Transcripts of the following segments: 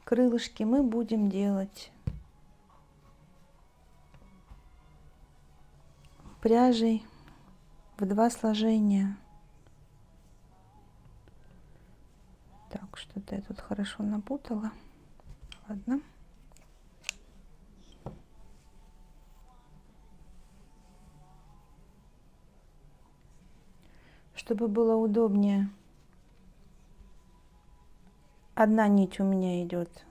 крылышки мы будем делать пряжей в 2 сложения. Так, что-то я тут хорошо напутала. Ладно. Чтобы было удобнее, одна нить у меня идет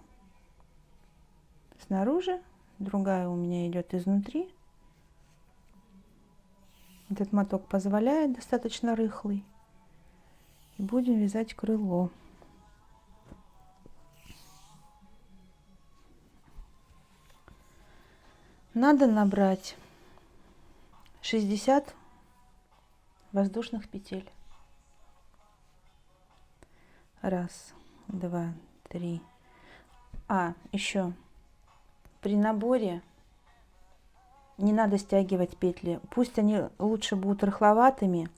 снаружи, другая у меня идет изнутри. Этот моток позволяет, достаточно рыхлый. И будем вязать крыло. Надо набрать 60 воздушных петель. 1, 2, 3. Еще при наборе не надо стягивать петли. Пусть они лучше будут рыхловатыми,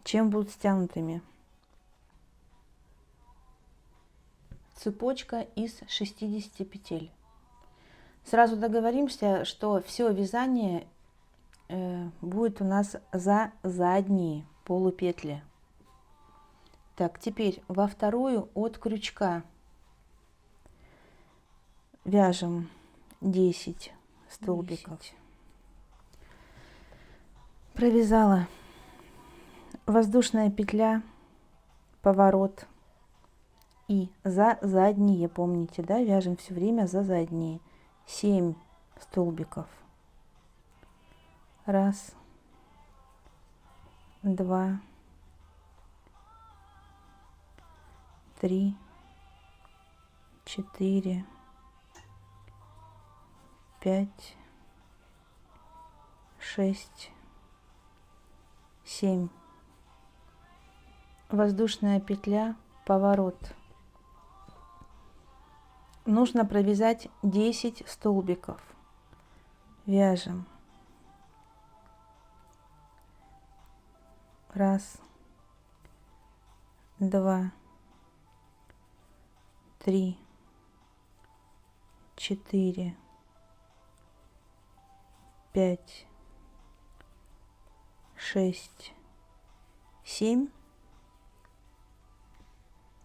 чем будут стянутыми. Цепочка из 60 петель. Сразу договоримся, что все вязание будет у нас за задние полупетли. Так, теперь во вторую от крючка вяжем 10 столбиков. Провязала воздушная петля, поворот и за задние, помните, да, вяжем все время за задние. 7 столбиков. 1, 2, 3, 4, 5, 6, 7. Воздушная петля, поворот. Нужно провязать 10 столбиков. Вяжем. 1, 2, 3, 4, 5, 6, 7.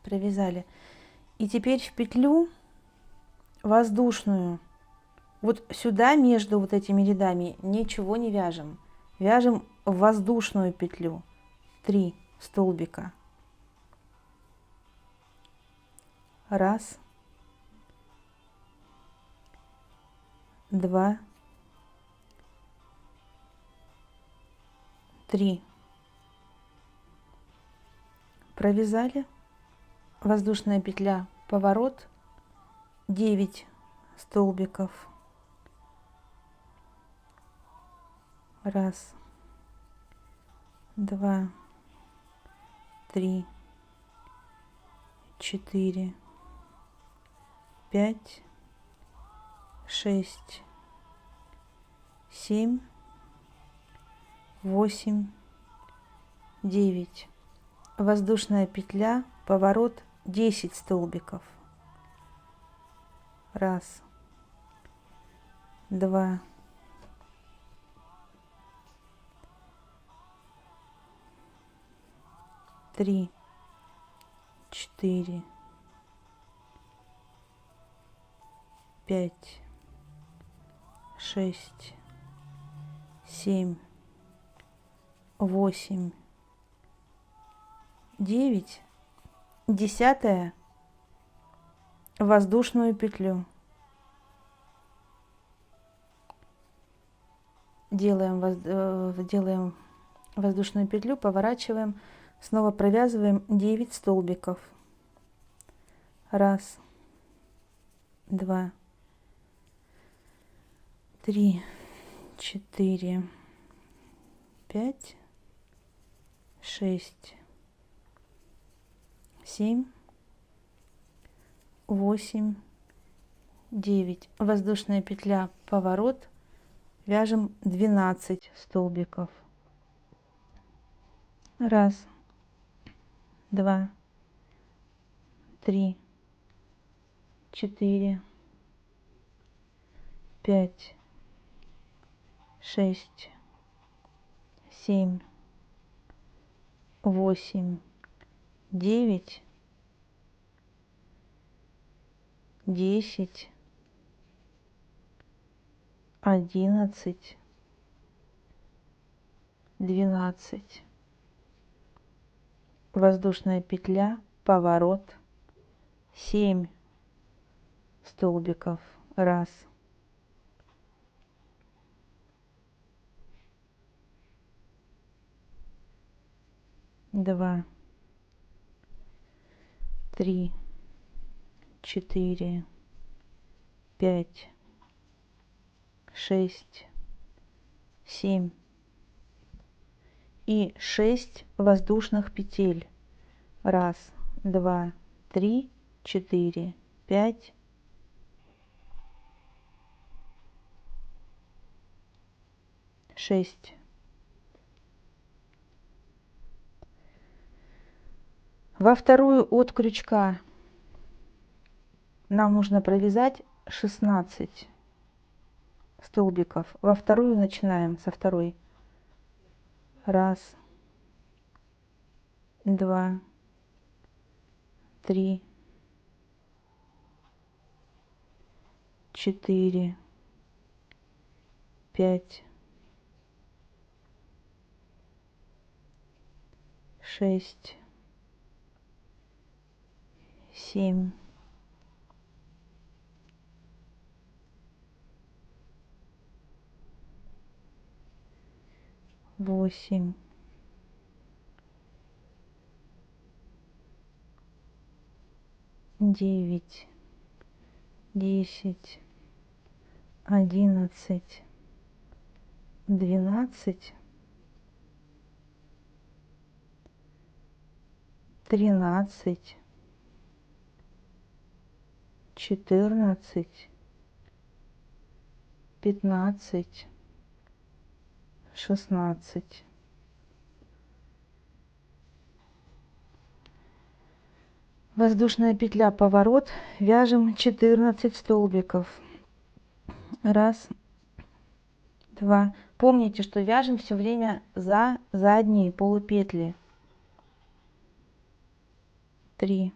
Провязали. И теперь в петлю воздушную, вот сюда между вот этими рядами ничего не вяжем. Вяжем в воздушную петлю 3 столбика. 1, 2, 3. Провязали. Воздушная петля, поворот, 9 столбиков. 1, 2, 3, 4, 5, 6, 7, 8, 9. Воздушная петля, поворот, 10 столбиков. 1, 2, 3, 4, 5, 6, 7, 8, 9. 10 воздушную петлю. Делаем воздушную петлю, поворачиваем, снова провязываем 9 столбиков. 1, 2, 3, 4, 5, 6, 7, 8, 9. Воздушная петля, поворот, вяжем 12 столбиков. 1, 2, 3, 4, 5, 6, 7, 8, 9, 10, 11, 12. Воздушная петля, поворот, 7 столбиков. Раз, два, три, 4, 5, 6, 7 и 6 воздушных петель. Раз, два, три, 4, 5, 6. Во вторую от крючка нам нужно провязать 16 столбиков. Во вторую начинаем со второй. Раз, два, три, 4, 5, 6, 7, 8, 9, 10, 11, 12, 13, 14, 15, 16. Воздушная петля, поворот, вяжем 14 столбиков. Раз, два. Помните, что вяжем все время за задние полупетли. 3,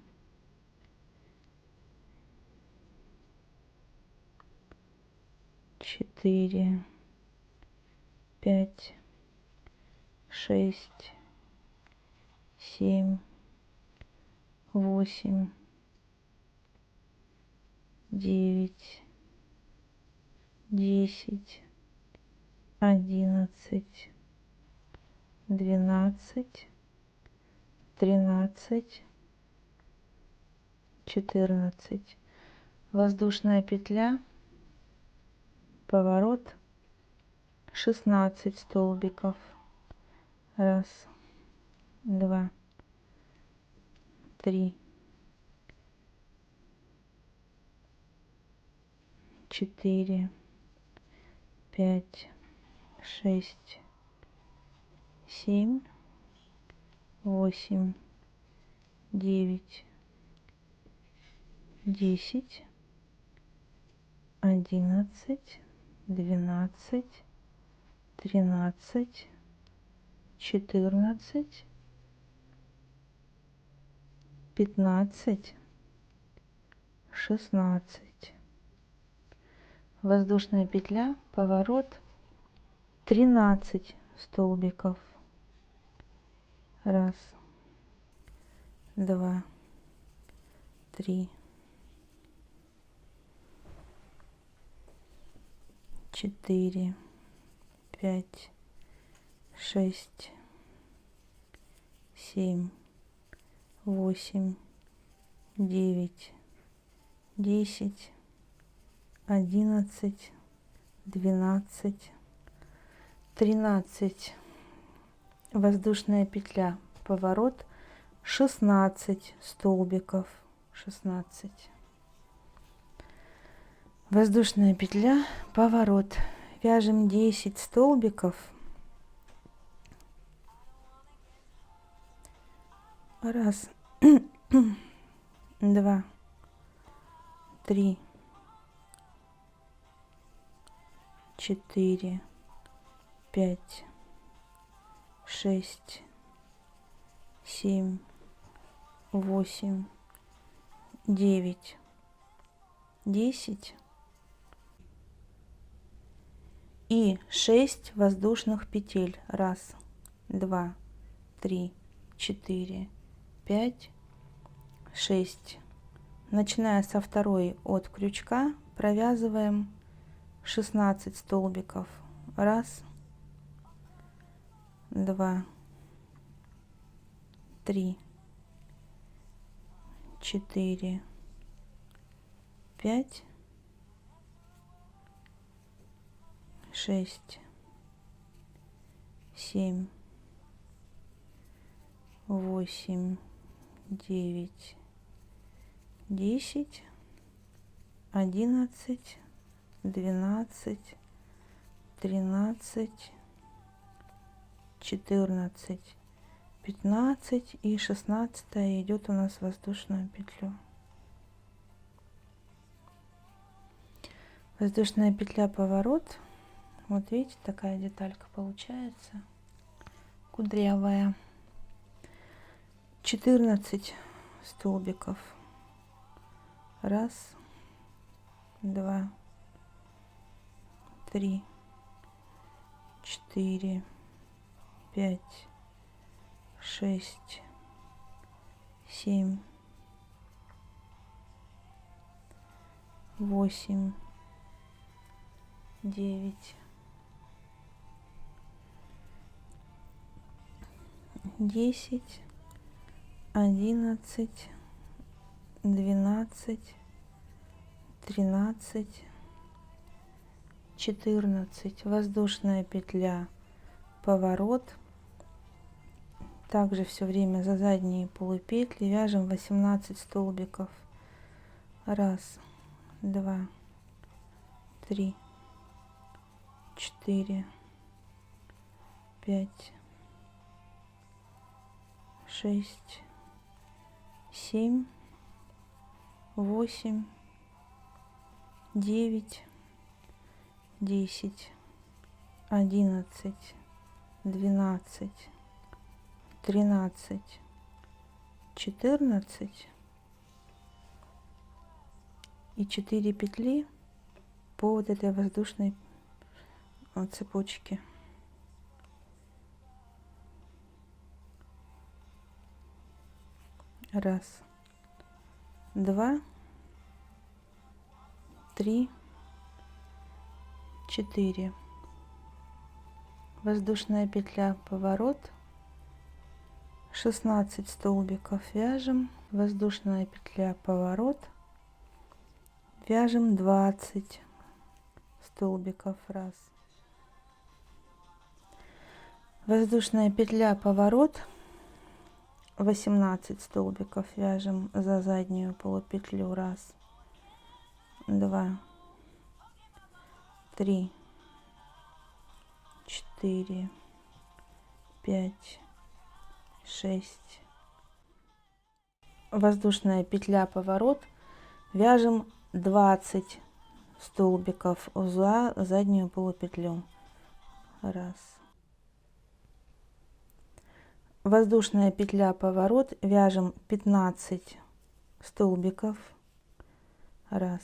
4, 5, 6, 7, 8, 9, 10, 11, 12, 13, 14. Воздушная петля, поворот, 16 столбиков. Раз, два, три, 4, 5, 6, 7, 8, 9, 10, 11, 12, 13, 14, 15, 16. Воздушная петля, поворот, 13 столбиков. Раз, два, три, 4, 5, 6, 7, 8, 9, 10, 11, 12, 13. Воздушная петля, поворот, 16 столбиков. 16. Воздушная петля, поворот. Вяжем 10 столбиков. Раз, два, 3, 4, 5, 6, 7, 8, 9, 10 и 6 воздушных петель. 1, 2, 3, 4, 5, 6. Начиная со второй от крючка провязываем 16 столбиков. 1, 2, 3, 4, 5, 6, 7, 8, 9, 10, 11, 12, 13, 14, 15 и 16 идет у нас в воздушную петлю. Воздушная петля, поворот. Вот видите, такая деталька получается кудрявая. 14 столбиков. 1, 2, 3, 4, 5, 6, 7, 8, 9, 10, 11, 12, 13, 14. Воздушная петля, поворот. Также все время за задние полупетли вяжем 18 столбиков. 1, 2, 3, 4, 5, 6, 7, 8, 9, 10, 11, 12, 13, 14 и 4 петли по вот этой воздушной цепочке. 1, 2, 3, 4. Воздушная петля, поворот. 16 столбиков вяжем. Воздушная петля, поворот. Вяжем 20 столбиков. 1. Воздушная петля, поворот. 18 столбиков вяжем за заднюю полупетлю. 1, 2, 3, 4, 5, 6. Воздушная петля, поворот. Вяжем 20 столбиков за заднюю полупетлю. 1. Воздушная петля, поворот. Вяжем 15 столбиков. 1,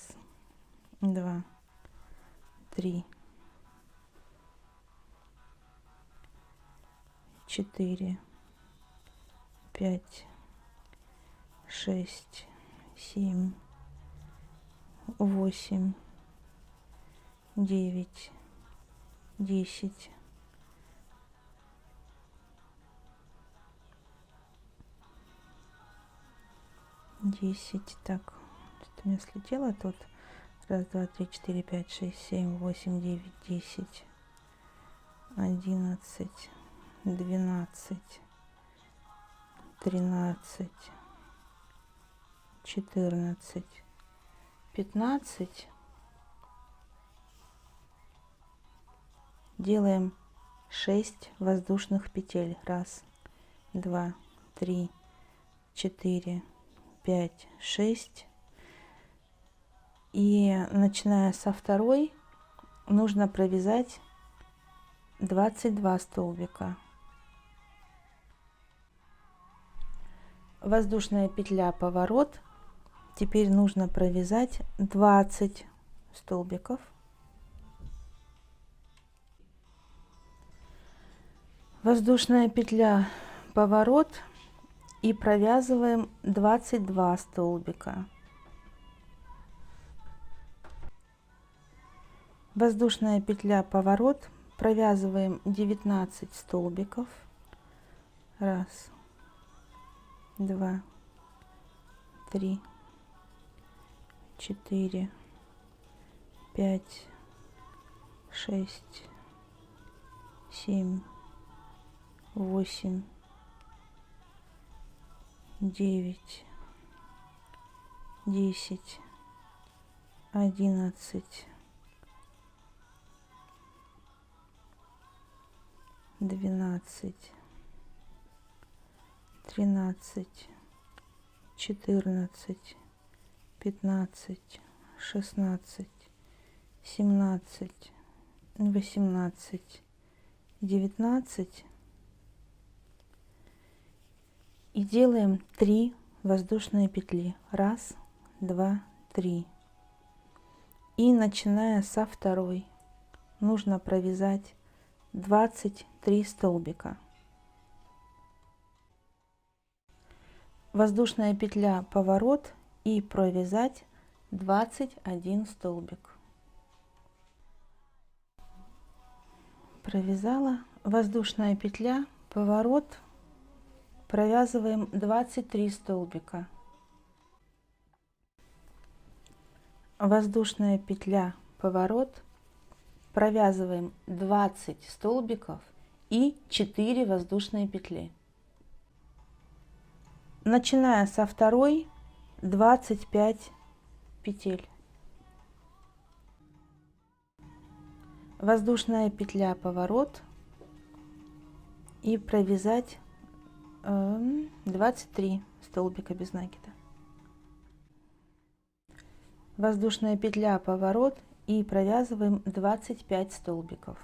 2, 3, 4, 5, 6, 7, 8, 9, 10, 10. Так, что-то у меня слетело тут. 1, 2, 3, 4, 5, 6, 7, 8, 9, 10, 11, 12, 13, 14, 15. Делаем 6 воздушных петель. 1, 2, 3, 4, 5, 6. И начиная со второй нужно провязать 22 столбика. Воздушная петля, поворот. Теперь нужно провязать 20 столбиков. Воздушная петля, поворот, и провязываем 22 столбика. Воздушная петля, поворот, провязываем 19 столбиков. Раз, два, три, 4, 5, 6, 7, 8, 9, 10, 11, 12, 13, 14, 15, 16, 17, 18, 19. И делаем 3 воздушные петли. Раз, два, три. И начиная со второй нужно провязать 23 столбика. Воздушная петля, поворот, и провязать 21 столбик. Провязала. Воздушная петля, поворот, провязываем 23 столбика. Воздушная петля, поворот, провязываем 20 столбиков и 4 воздушные петли. Начиная со второй 25 петель. Воздушная петля, поворот, и провязать 23 столбика без накида. Воздушная петля, поворот, и провязываем 25 столбиков.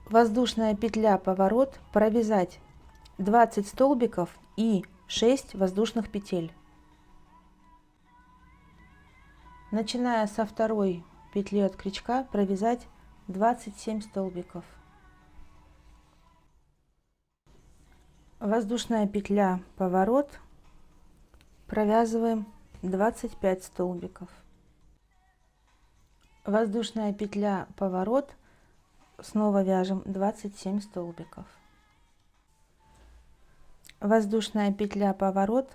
Воздушная петля, поворот, провязать 20 столбиков и 6 воздушных петель. Начиная со второй петли от крючка провязать 27 столбиков. Воздушная петля, поворот, провязываем 25 столбиков. Воздушная петля, поворот, снова вяжем 27 столбиков. Воздушная петля, поворот,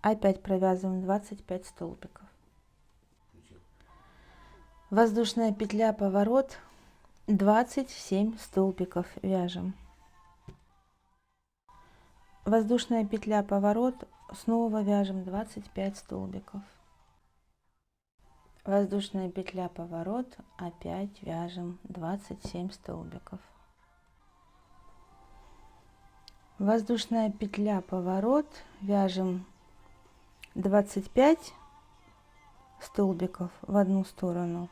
опять провязываем 25 столбиков. Воздушная петля, поворот, 27 столбиков вяжем. Воздушная петля, поворот, снова вяжем 25 столбиков. Воздушная петля, поворот, опять вяжем 27 столбиков. Воздушная петля, поворот, вяжем 25 столбиков в одну сторону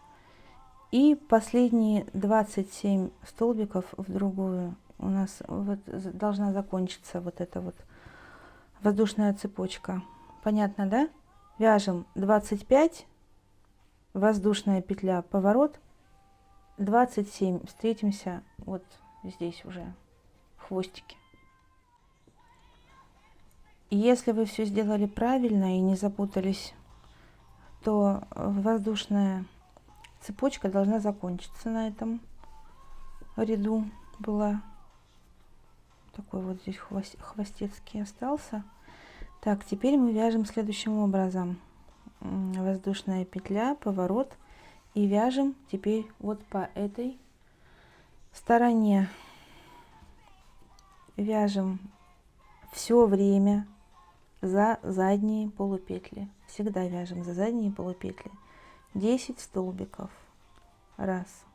и последние 27 столбиков в другую. У нас вот должна закончиться вот эта вот воздушная цепочка. Понятно, да? Вяжем 25, воздушная петля, поворот, 27. Встретимся вот здесь уже в хвостике. И если вы все сделали правильно и не запутались, то воздушная цепочка должна закончиться на этом ряду. Была такой вот здесь хвостецкий остался. Так, теперь мы вяжем следующим образом. Воздушная петля, поворот, и вяжем теперь вот по этой стороне. Вяжем все время за задние полупетли. Всегда вяжем за задние полупетли. 10 столбиков. Раз,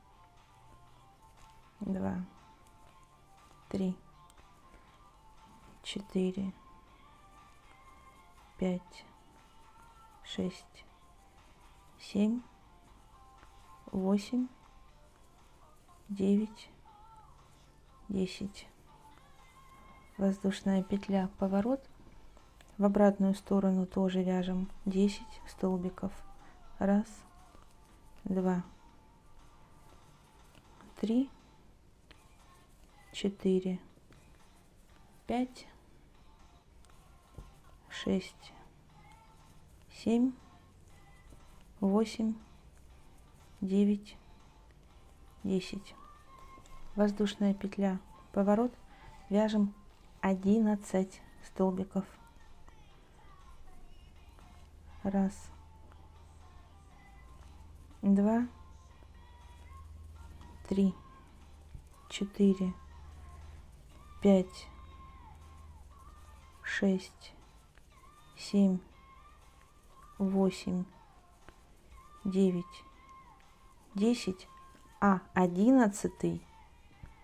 два, три, 4, 5, 6, 7, 8, 9, 10. Воздушная петля, поворот. В обратную сторону тоже вяжем 10 столбиков. Раз, два, три, 4, 5, 6, 7, 8, 9, 10. Воздушная петля, поворот, вяжем 11 столбиков. Раз, два, три, 4, 5, 6, 7, 8, 9, 10, а 11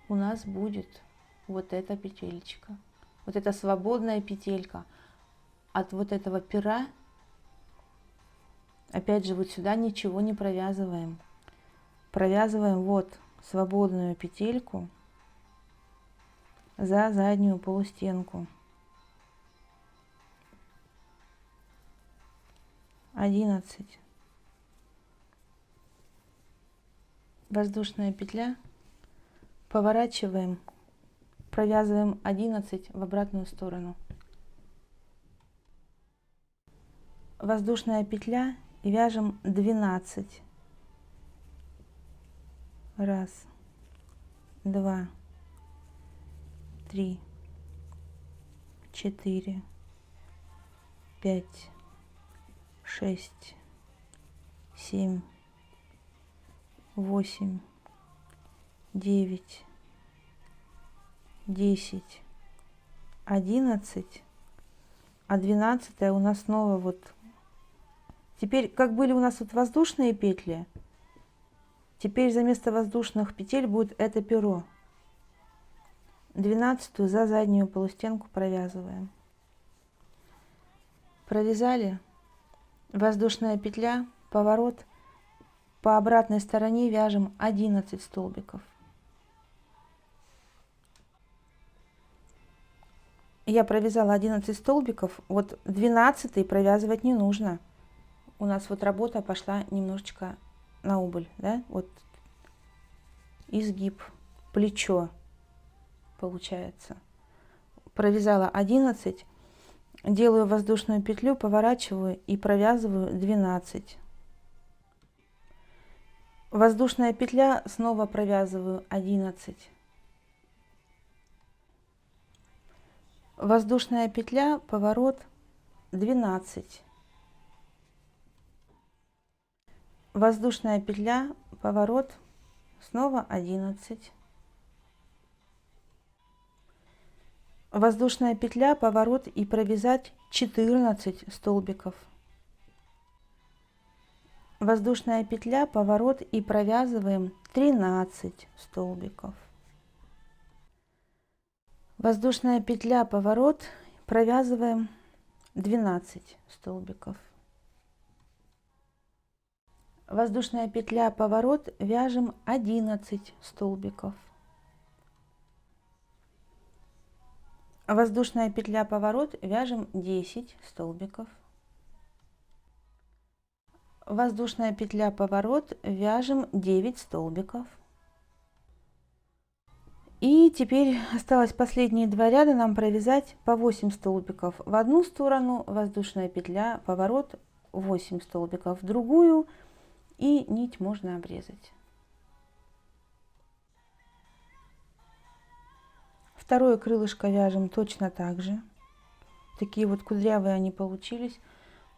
у нас будет вот эта петелечка, вот эта свободная петелька от вот этого пера. Опять же, вот сюда ничего не провязываем, провязываем вот свободную петельку за заднюю полустенку. 11. Воздушная петля, поворачиваем, провязываем 11 в обратную сторону. Воздушная петля и вяжем 12. Раз, два, три, 4, 5, 6, 7, 8, 9, 10, 11, а 12 у нас снова вот. Теперь, как были у нас вот воздушные петли, теперь за место воздушных петель будет это перо. 12 за заднюю полустенку провязываем. Провязали. Воздушная петля, поворот. По обратной стороне вяжем 11 столбиков. Я провязала 11 столбиков, вот 12 провязывать не нужно. У нас вот работа пошла немножечко на убыль, да? Вот изгиб, плечо получается. Провязала 11, делаю воздушную петлю, поворачиваю и провязываю 12. Воздушная петля, снова провязываю 11. Воздушная петля, поворот, 12. Воздушная петля, поворот, снова 11. Воздушная петля, поворот и провязать 14 столбиков. Воздушная петля, поворот и провязываем 13 столбиков. Воздушная петля, поворот, провязываем 12 столбиков. Воздушная петля, поворот, вяжем 11 столбиков. Воздушная петля, поворот, вяжем 10 столбиков. Воздушная петля, поворот, вяжем 9 столбиков. И теперь осталось последние два ряда нам провязать по 8 столбиков в одну сторону, воздушная петля, поворот, 8 столбиков в другую, и нить можно обрезать. Второе крылышко вяжем точно так же. Такие вот кудрявые они получились.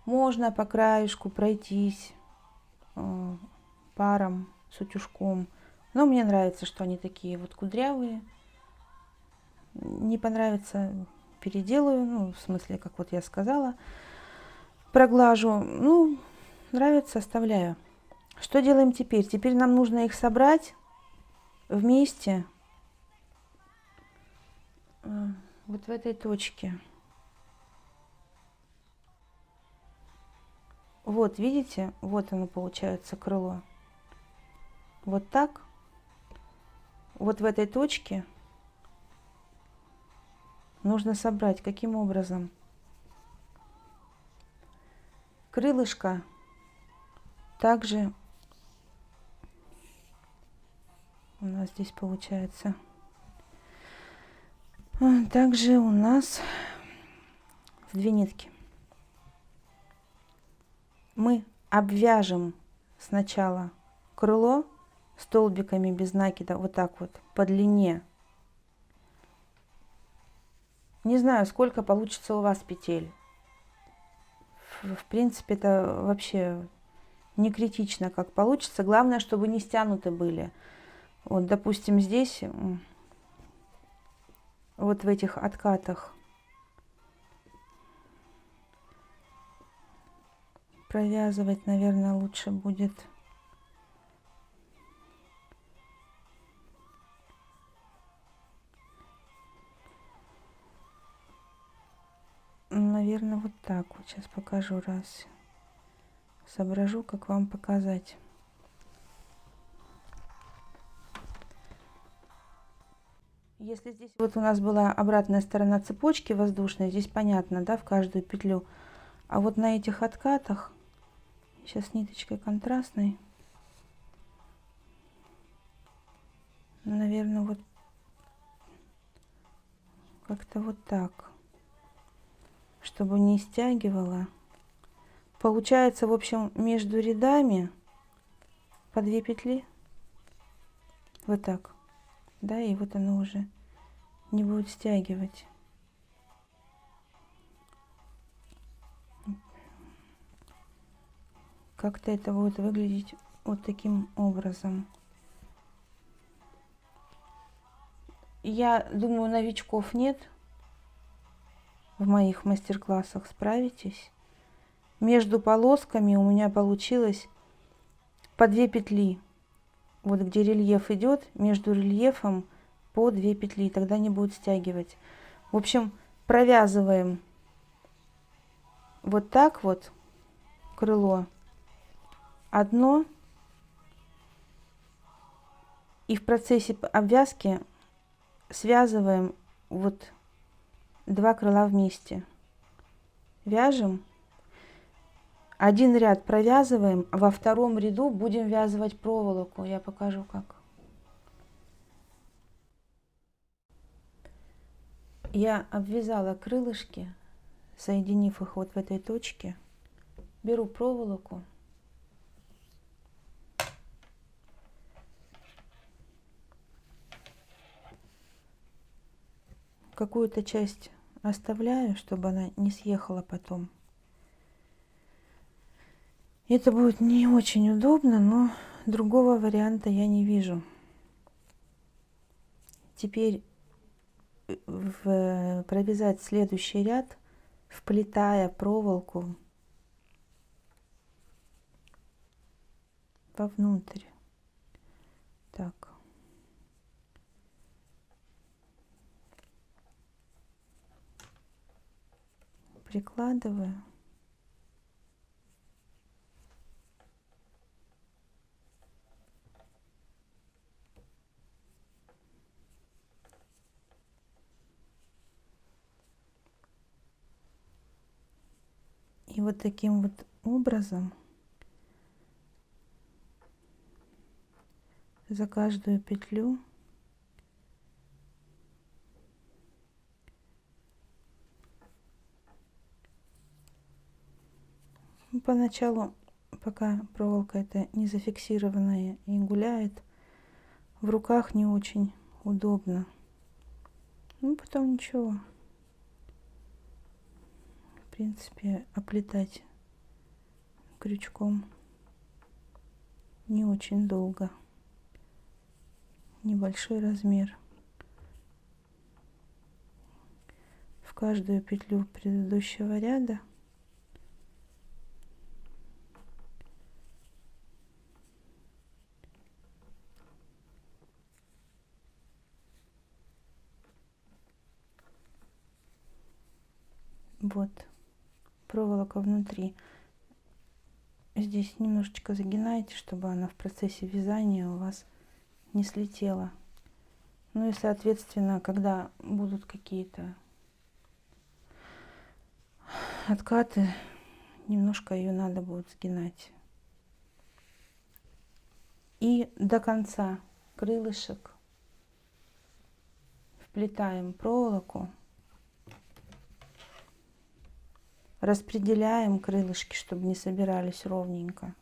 Можно по краешку пройтись паром с утюжком. Но мне нравится, что они такие вот кудрявые. Не понравится, переделаю. Ну, в смысле, как вот я сказала. Проглажу. Ну, нравится, оставляю. Что делаем теперь? Теперь нам нужно их собрать вместе. Вот в этой точке. Вот, видите, вот оно получается крыло. Вот так. Вот в этой точке нужно собрать. Каким образом? Крылышко также у нас здесь получается. Также у нас в 2 нитки. Мы обвяжем сначала крыло столбиками без накида, вот так вот, по длине. Не знаю, сколько получится у вас петель. В принципе, это вообще не критично, как получится. Главное, чтобы не стянуты были. Вот, допустим, здесь, вот в этих откатах, провязывать, наверное, лучше будет наверное, вот так вот. Сейчас покажу, раз соображу, как вам показать. Если здесь вот у нас была обратная сторона цепочки воздушной, здесь понятно, да, в каждую петлю. А вот на этих откатах, сейчас ниточкой контрастной, наверное, вот как-то вот так, чтобы не стягивала. Получается, в общем, между рядами по 2 петли. Вот так. Да, и вот оно уже не будет стягивать. Как-то это будет выглядеть вот таким образом. Я думаю, новичков нет в моих мастер-классах, справитесь. Между полосками у меня получилось по 2 петли. Вот где рельеф идет, между рельефом по 2 петли, тогда не будет стягивать. В общем, провязываем вот так вот крыло одно, и в процессе обвязки связываем вот 2 крыла вместе. Вяжем. Один ряд провязываем, во втором ряду будем вязывать проволоку. Я покажу как. Я обвязала крылышки, соединив их вот в этой точке. Беру проволоку. Какую-то часть оставляю, чтобы она не съехала потом. Это будет не очень удобно, но другого варианта я не вижу. Теперь провязать следующий ряд, вплетая проволоку вовнутрь. Так. Прикладываю. И вот таким вот образом за каждую петлю поначалу, пока проволока эта не зафиксированная и гуляет, в руках не очень удобно. Ну, потом ничего. В принципе, оплетать крючком не очень долго. Небольшой размер. В каждую петлю предыдущего ряда вот проволока внутри. здесь немножечко загинаете, чтобы она в процессе вязания у вас не слетела. Ну и, соответственно, когда будут какие-то откаты, немножко ее надо будет сгинать. И до конца крылышек вплетаем проволоку, распределяем крылышки, чтобы не собирались ровненько.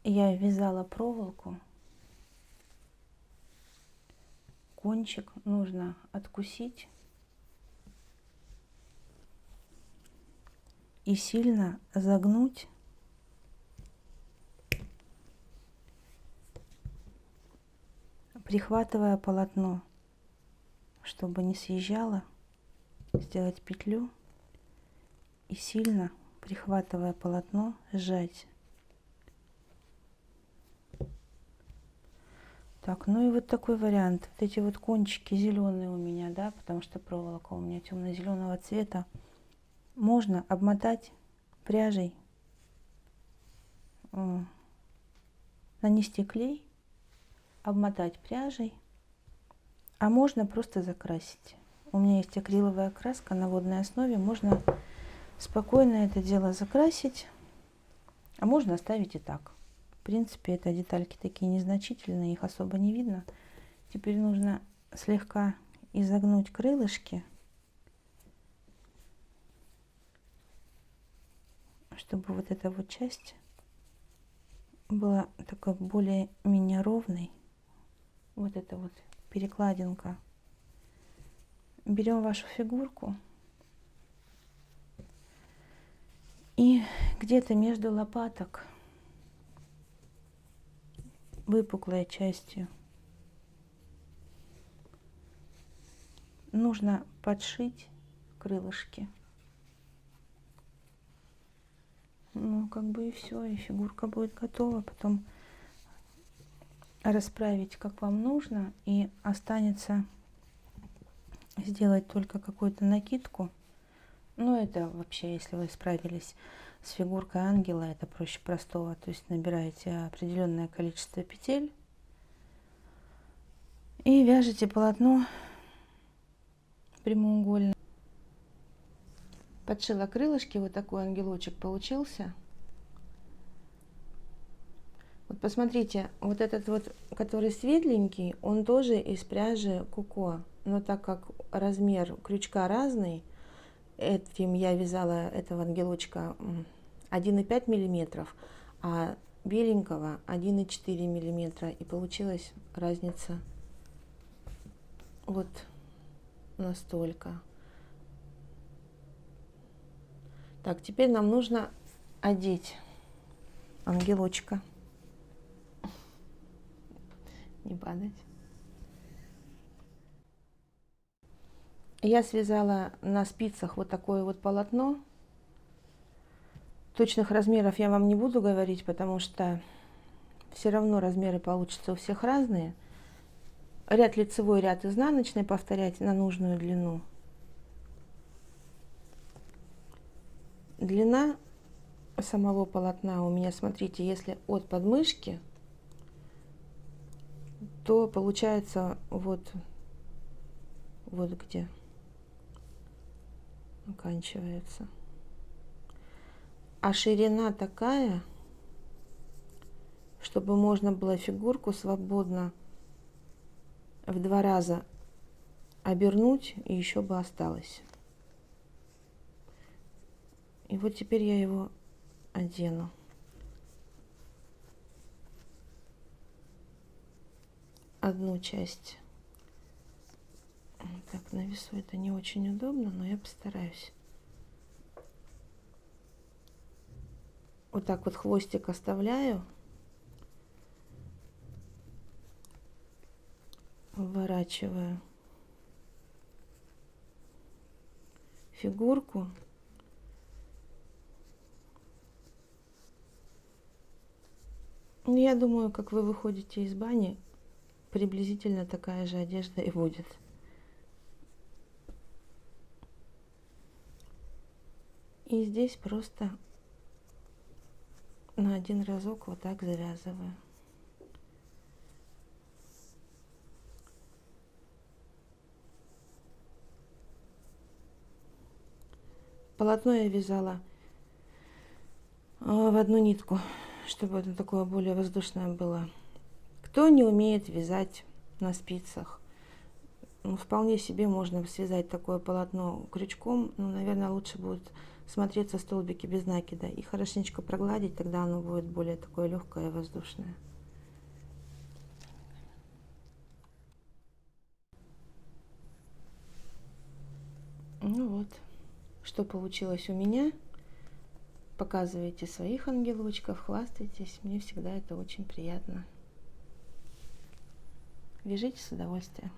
Я вязала проволоку. Кончик нужно откусить и сильно загнуть, прихватывая полотно, чтобы не съезжало, сделать петлю и сильно прихватывая полотно сжать. Так, ну и вот такой вариант. Вот эти вот кончики зеленые у меня, да, потому что проволока у меня темно-зеленого цвета. Можно обмотать пряжей, нанести клей, обмотать пряжей, а можно просто закрасить. У меня есть акриловая краска на водной основе, можно спокойно это дело закрасить, а можно оставить и так. В принципе, это детальки такие незначительные, их особо не видно. Теперь нужно слегка изогнуть крылышки, чтобы вот эта вот часть была такой более-менее ровной. Вот эта вот перекладинка. Берем вашу фигурку и где-то между лопаток, выпуклой частью, нужно подшить крылышки. Ну, как бы и все, и фигурка будет готова. Потом расправить, как вам нужно, и останется сделать только какую-то накидку. Ну, это вообще, если вы справились с фигуркой ангела, это проще простого. То есть набираете определенное количество петель и вяжете полотно прямоугольно. Подшила крылышки, вот такой ангелочек получился. Вот посмотрите, вот этот вот, который светленький, он тоже из пряжи Куко. Но так как размер крючка разный, этим я вязала этого ангелочка 1,5 миллиметров, а беленького 1,4 миллиметра. И получилась разница вот настолько. Так, теперь нам нужно одеть ангелочка. Не падать. Я связала на спицах вот такое вот полотно. Точных размеров я вам не буду говорить, потому что все равно размеры получатся у всех разные. Ряд лицевой, ряд изнаночный повторять на нужную длину. Длина самого полотна у меня, смотрите, если от подмышки, то получается вот где оканчивается. А ширина такая, чтобы можно было фигурку свободно в 2 раза обернуть, и еще бы осталось. И вот теперь я его одену. Одну часть. Так, на весу это не очень удобно, но я постараюсь. Вот так вот хвостик оставляю. Вворачиваю фигурку. Я думаю, как вы выходите из бани, приблизительно такая же одежда и будет. И здесь просто на один разок вот так завязываю. Полотно я вязала в одну нитку, чтобы это такое более воздушное было. Кто не умеет вязать на спицах, ну, вполне себе можно связать такое полотно крючком, но, наверное, лучше будет смотреться столбики без накида и хорошенечко прогладить, тогда оно будет более такое легкое и воздушное. Ну вот, что получилось у меня. Показывайте своих ангелочков, хвастайтесь, мне всегда это очень приятно. Вяжите с удовольствием.